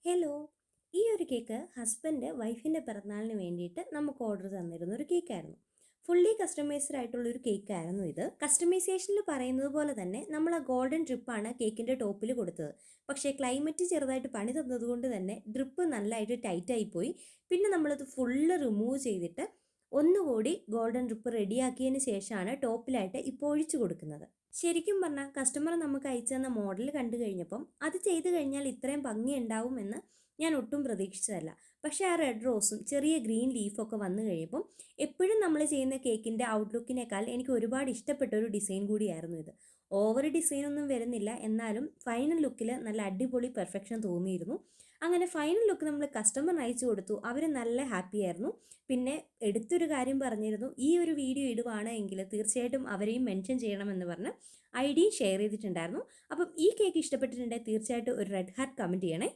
Hello. ഈ ഒരു cake husband വൈഫിൻ്റെ പിറന്നാളിന് വേണ്ടിയിട്ട് നമുക്ക് ഓർഡർ തന്നിരുന്ന ഒരു കേക്കായിരുന്നു. ഫുള്ളി കസ്റ്റമൈസ്ഡ് ആയിട്ടുള്ളൊരു കേക്കായിരുന്നു ഇത്. കസ്റ്റമൈസേഷനിൽ പറയുന്നത് പോലെ തന്നെ നമ്മൾ ആ ഗോൾഡൻ ഡ്രിപ്പാണ് കേക്കിൻ്റെ ടോപ്പിൽ കൊടുത്തത്. പക്ഷേ ക്ലൈമറ്റ് ചെറുതായിട്ട് പണി തന്നതുകൊണ്ട് തന്നെ ഡ്രിപ്പ് നല്ലതായിട്ട് ടൈറ്റായിപ്പോയി. പിന്നെ നമ്മളത് ഫുള്ള് റിമൂവ് ചെയ്തിട്ട് ഒന്നുകൂടി ഗോൾഡൻ ഡ്രിപ്പ് റെഡിയാക്കിയതിന് ശേഷമാണ് ടോപ്പിലായിട്ട് ഇപ്പോൾ ഒഴിച്ചു കൊടുക്കുന്നത്. ശരിക്കും പറഞ്ഞാൽ കസ്റ്റമർ നമുക്ക് അയച്ചു തന്ന മോഡൽ കണ്ടു കഴിഞ്ഞപ്പം അത് ചെയ്ത് കഴിഞ്ഞാൽ ഇത്രയും ഭംഗി ഉണ്ടാവുമെന്ന് ഞാൻ ഒട്ടും പ്രതീക്ഷിച്ചതല്ല. പക്ഷേ ആ റെഡ് റോസും ചെറിയ ഗ്രീൻ ലീഫൊക്കെ വന്നു കഴിയുമ്പം എപ്പോഴും നമ്മൾ ചെയ്യുന്ന കേക്കിൻ്റെ ഔട്ട്ലുക്കിനേക്കാൾ എനിക്ക് ഒരുപാട് ഇഷ്ടപ്പെട്ട ഒരു ഡിസൈൻ കൂടിയായിരുന്നു ഇത്. ഓവർ ഡിസൈനൊന്നും വരുന്നില്ല, എന്നാലും ഫൈനൽ ലുക്കിൽ നല്ല അടിപൊളി പെർഫെക്ഷൻ തോന്നിയിരുന്നു. അങ്ങനെ ഫൈനൽ ലുക്ക് നമ്മൾ കസ്റ്റമറിന് അയച്ചു കൊടുത്തു. അവർ നല്ല ഹാപ്പി ആയിരുന്നു. പിന്നെ എടുത്തൊരു കാര്യം പറഞ്ഞിരുന്നു, ഈ ഒരു വീഡിയോ ഇടുവാണ് എങ്കിൽ തീർച്ചയായിട്ടും അവരെയും മെൻഷൻ ചെയ്യണമെന്ന് പറഞ്ഞ് ഐ ഡിയും ഷെയർ ചെയ്തിട്ടുണ്ടായിരുന്നു. അപ്പം ഈ കേക്ക് ഇഷ്ടപ്പെട്ടിട്ടുണ്ടെങ്കിൽ തീർച്ചയായിട്ടും ഒരു റെഡ് ഹാർട്ട് കമൻറ്റ് ചെയ്യണേ.